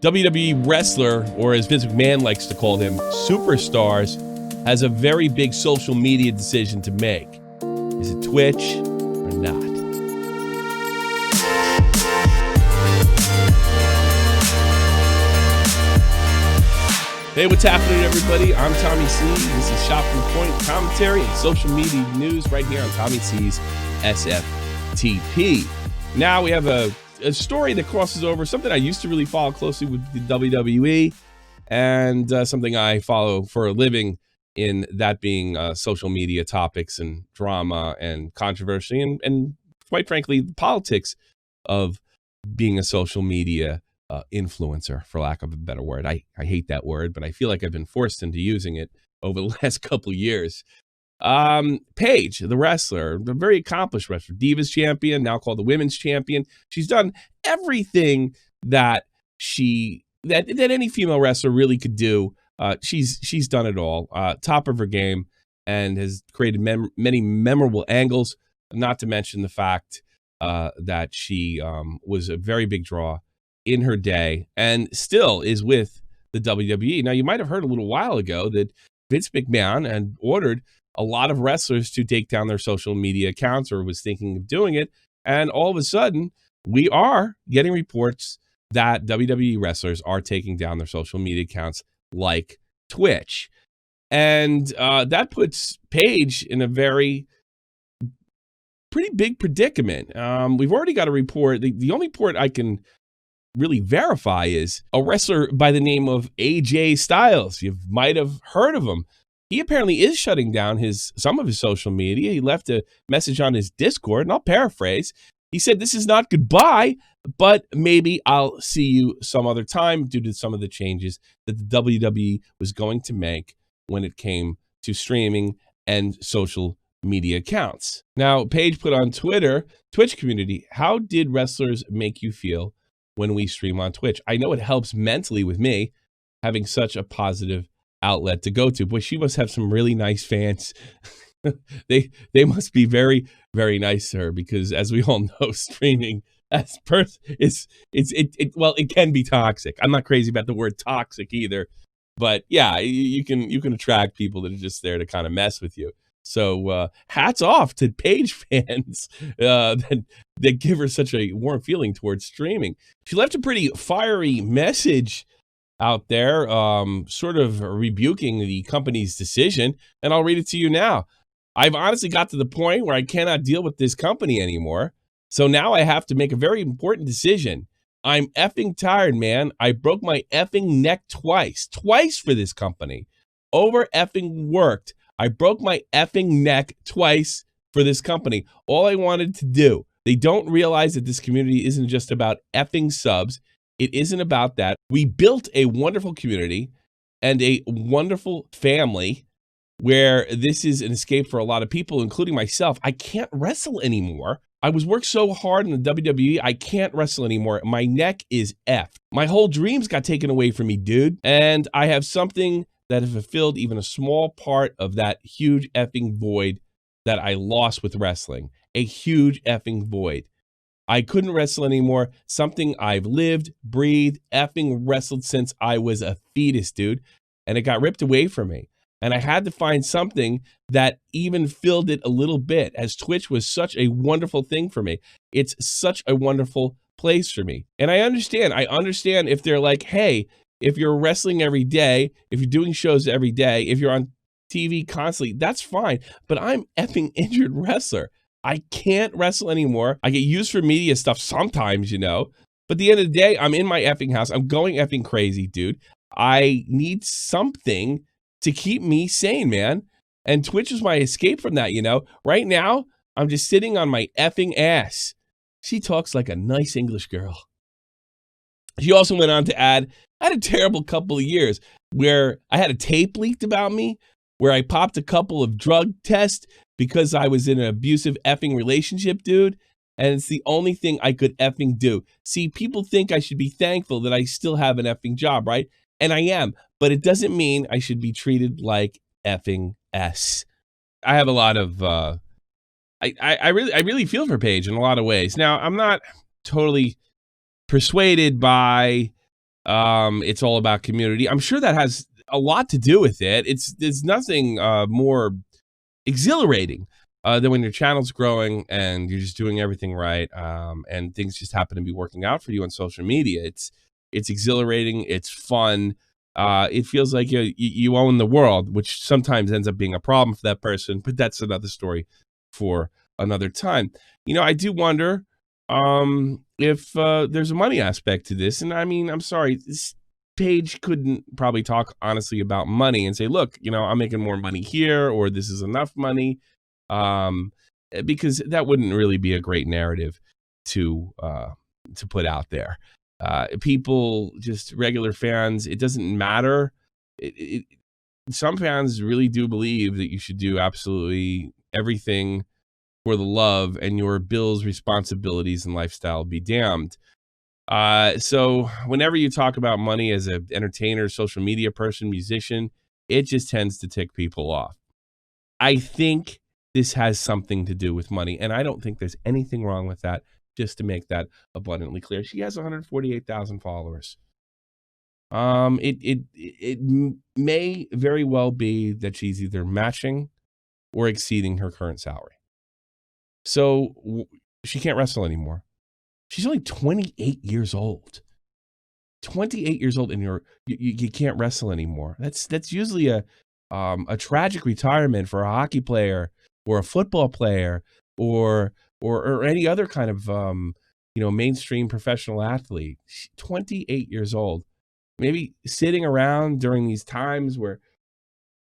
WWE wrestler, or as Vince McMahon likes to call them, superstars, has a very big social media decision to make. Is it Twitch or not? Hey, what's happening, everybody? I'm Tommy C. This is Shop from Point commentary and social media news right here on Tommy C's SFTP. Now we have a story that crosses over something I used to really follow closely with the WWE, and something I follow for a living, in that being social media topics and drama and controversy and quite frankly, the politics of being a social media influencer, for lack of a better word. I hate that word, but I feel like I've been forced into using it over the last couple of years. Paige, the wrestler, the very accomplished wrestler, Divas champion, now called the Women's champion. She's done everything that any female wrestler really could do. She's done it all, top of her game, and has created many memorable angles, not to mention the fact that she was a very big draw in her day and still is with the WWE. Now, you might have heard a little while ago that Vince McMahon had ordered a lot of wrestlers to take down their social media accounts, or was thinking of doing it. And all of a sudden, we are getting reports that WWE wrestlers are taking down their social media accounts like Twitch. And that puts Paige in a pretty big predicament. We've already got a report. The only report I can really verify is a wrestler by the name of AJ Styles. You might have heard of him. He apparently is shutting down some of his social media. He left a message on his Discord, and I'll paraphrase. He said, "This is not goodbye, but maybe I'll see you some other time," due to some of the changes that the WWE was going to make when it came to streaming and social media accounts. Now, Paige put on Twitter, "Twitch community, how did wrestlers make you feel when we stream on Twitch? I know it helps mentally with me having such a positive outlet to go to." Boy, she must have some really nice fans. They must be very, very nice to her, because as we all know, streaming it can be toxic. I'm not crazy about the word toxic either, but yeah, you can attract people that are just there to kind of mess with you. So hats off to Paige fans that give her such a warm feeling towards streaming. She left a pretty fiery message out there, sort of rebuking the company's decision, and I'll read it to you now. "I've honestly got to the point where I cannot deal with this company anymore. So now I have to make a very important decision. I'm effing tired, man. I broke my effing neck twice for this company. Over effing worked. I broke my effing neck twice for this company. All I wanted to do. They don't realize that this community isn't just about effing subs. It isn't about that. We built a wonderful community and a wonderful family where this is an escape for a lot of people, including myself. I can't wrestle anymore. I was worked so hard in the WWE, I can't wrestle anymore. My neck is effed. My whole dreams got taken away from me, dude. And I have something that has fulfilled even a small part of that huge effing void that I lost with wrestling. A huge effing void. I couldn't wrestle anymore. Something I've lived, breathed, effing wrestled since I was a fetus, dude. And it got ripped away from me. And I had to find something that even filled it a little bit, as Twitch was such a wonderful thing for me. It's such a wonderful place for me. And I understand if they're like, hey, if you're wrestling every day, if you're doing shows every day, if you're on TV constantly, that's fine. But I'm effing injured wrestler. I can't wrestle anymore. I get used for media stuff sometimes, But at the end of the day, I'm in my effing house. I'm going effing crazy, dude. I need something to keep me sane, man. And Twitch is my escape from that, Right now, I'm just sitting on my effing ass." She talks like a nice English girl. She also went on to add, "I had a terrible couple of years where I had a tape leaked about me, where I popped a couple of drug tests because I was in an abusive effing relationship, dude. And it's the only thing I could effing do. See, people think I should be thankful that I still have an effing job, right? And I am, but it doesn't mean I should be treated like effing S." I have a lot of, I really feel for Paige in a lot of ways. Now, I'm not totally persuaded by It's all about community. I'm sure that has a lot to do with it. There's nothing more exhilarating than when your channel's growing and you're just doing everything right, and things just happen to be working out for you on social media. It's exhilarating. It's fun. It feels like you own the world, which sometimes ends up being a problem for that person, but that's another story for another time. I do wonder if there's a money aspect to this. And I mean, I'm sorry, Paige couldn't probably talk honestly about money and say, look, I'm making more money here, or this is enough money, because that wouldn't really be a great narrative to put out there. People, just regular fans, it doesn't matter. Some fans really do believe that you should do absolutely everything for the love, and your bills, responsibilities, and lifestyle be damned. So whenever you talk about money as an entertainer, social media person, musician, it just tends to tick people off. I think this has something to do with money, and I don't think there's anything wrong with that, just to make that abundantly clear. She has 148,000 followers. It may very well be that she's either matching or exceeding her current salary. So she can't wrestle anymore. She's only 28 years old. 28 years old, and you can't wrestle anymore. That's usually a tragic retirement for a hockey player or a football player or any other kind of mainstream professional athlete. 28 years old. Maybe sitting around during these times where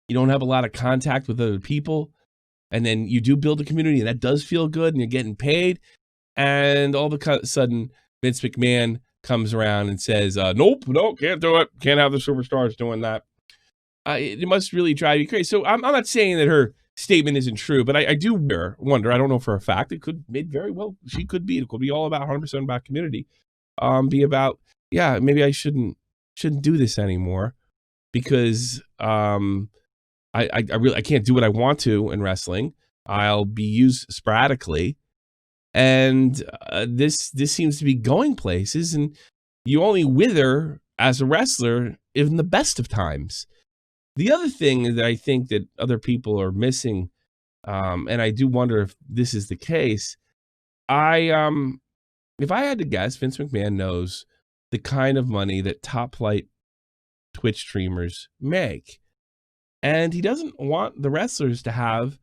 you don't have a lot of contact with other people, and then you do build a community, and that does feel good, and you're getting paid. And all of a sudden, Vince McMahon comes around and says, nope, no, can't do it. Can't have the superstars doing that. It must really drive you crazy. So I'm not saying that her statement isn't true, but I do wonder, I don't know for a fact, it very well, it could be all about 100% about community. Be about, yeah, maybe I shouldn't do this anymore, because I can't do what I want to in wrestling. I'll be used sporadically. And this seems to be going places, and you only wither as a wrestler in the best of times. The other thing that I think that other people are missing, and I do wonder if this is the case, if I had to guess, Vince McMahon knows the kind of money that top flight Twitch streamers make, and he doesn't want the wrestlers to have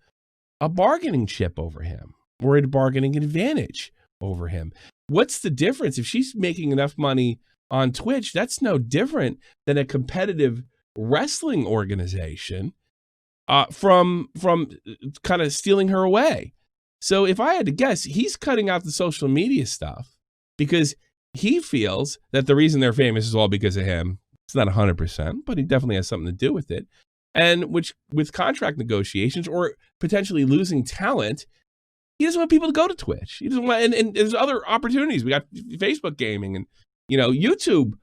a bargaining chip over him, or a bargaining advantage over him. What's the difference? If she's making enough money on Twitch, that's no different than a competitive wrestling organization from kind of stealing her away. So if I had to guess, he's cutting out the social media stuff because he feels that the reason they're famous is all because of him. It's not 100%, but he definitely has something to do with it. And with contract negotiations or potentially losing talent, he doesn't want people to go to Twitch. He doesn't want, and there's other opportunities. We got Facebook gaming and YouTube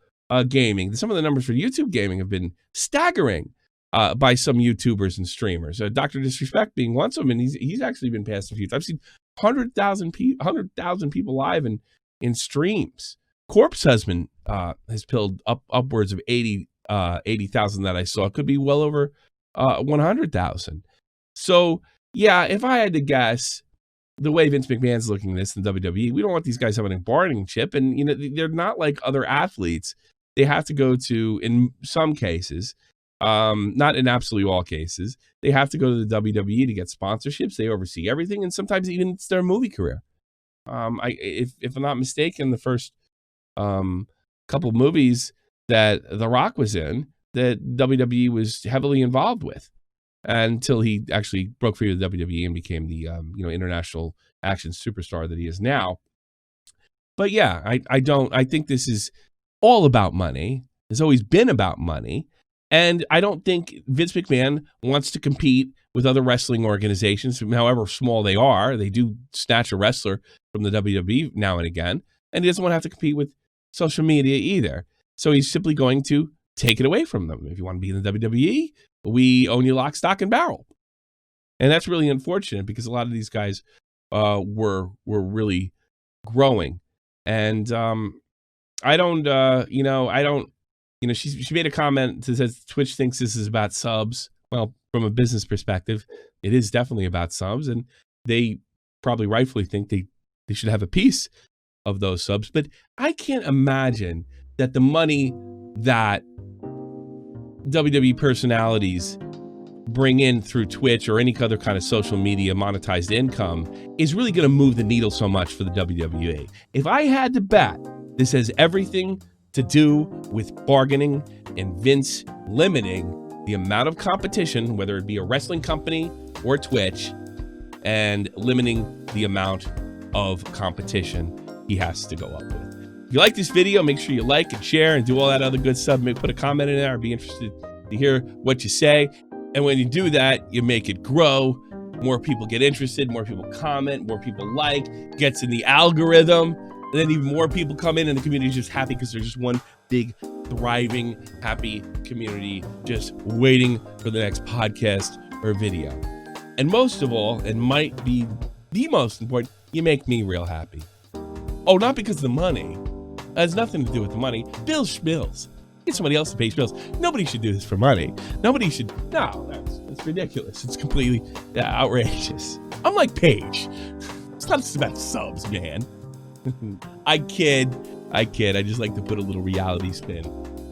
gaming. Some of the numbers for YouTube gaming have been staggering by some YouTubers and streamers. Dr. Disrespect being one of them, and he's actually been passed a few times. I've seen 100,000 people live in streams. Corpse Husband has pilled upwards of 80,000 that I saw. It could be well over 100,000. So yeah, if I had to guess, the way Vince McMahon's looking at this in WWE, we don't want these guys having a bargaining chip. And, they're not like other athletes. They have to go to, in some cases, not in absolutely all cases, they have to go to the WWE to get sponsorships. They oversee everything. And sometimes even it's their movie career. If I'm not mistaken, the first couple movies that The Rock was in, that WWE was heavily involved with, until he actually broke free of the WWE and became the international action superstar that he is now. But yeah, I think this is all about money. It's always been about money. And I don't think Vince McMahon wants to compete with other wrestling organizations, however small they are. They do snatch a wrestler from the WWE now and again. And he doesn't want to have to compete with social media either. So he's simply going to take it away from them. If you want to be in the WWE, we own you lock, stock, and barrel. And that's really unfortunate because a lot of these guys were really growing. And I don't You know, she made a comment that says Twitch thinks this is about subs. Well, from a business perspective, it is definitely about subs, and they probably rightfully think they should have a piece of those subs. But I can't imagine that the money that WWE personalities bring in through Twitch or any other kind of social media monetized income is really going to move the needle so much for the WWE. If I had to bet, this has everything to do with bargaining and Vince limiting the amount of competition, whether it be a wrestling company or Twitch, and limiting the amount of competition he has to go up with. If you like this video, make sure you like and share and do all that other good stuff. Maybe put a comment in there. I'd be interested to hear what you say. And when you do that, you make it grow. More people get interested, more people comment, more people like, gets in the algorithm. And then even more people come in and the community is just happy because there's just one big, thriving, happy community just waiting for the next podcast or video. And most of all, and might be the most important, you make me real happy. Oh, not because of the money. It has nothing to do with the money. Bills schmills. Get somebody else to pay bills. Nobody should do this for money. Nobody should. No, that's ridiculous. It's completely outrageous. I'm like Paige. It's not just about subs, man. I kid. I just like to put a little reality spin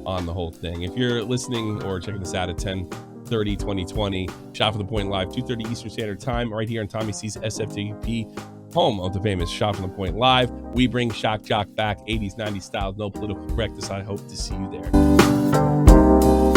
on the whole thing. If you're listening or checking this out at 10/30/2020, Shot from the Point Live, 2:30 Eastern Standard Time, right here on Tommy C's SFTP, home of the famous Shot from the Point Live. We bring Shock Jock back, 80s, 90s style, no political correctness. I hope to see you there.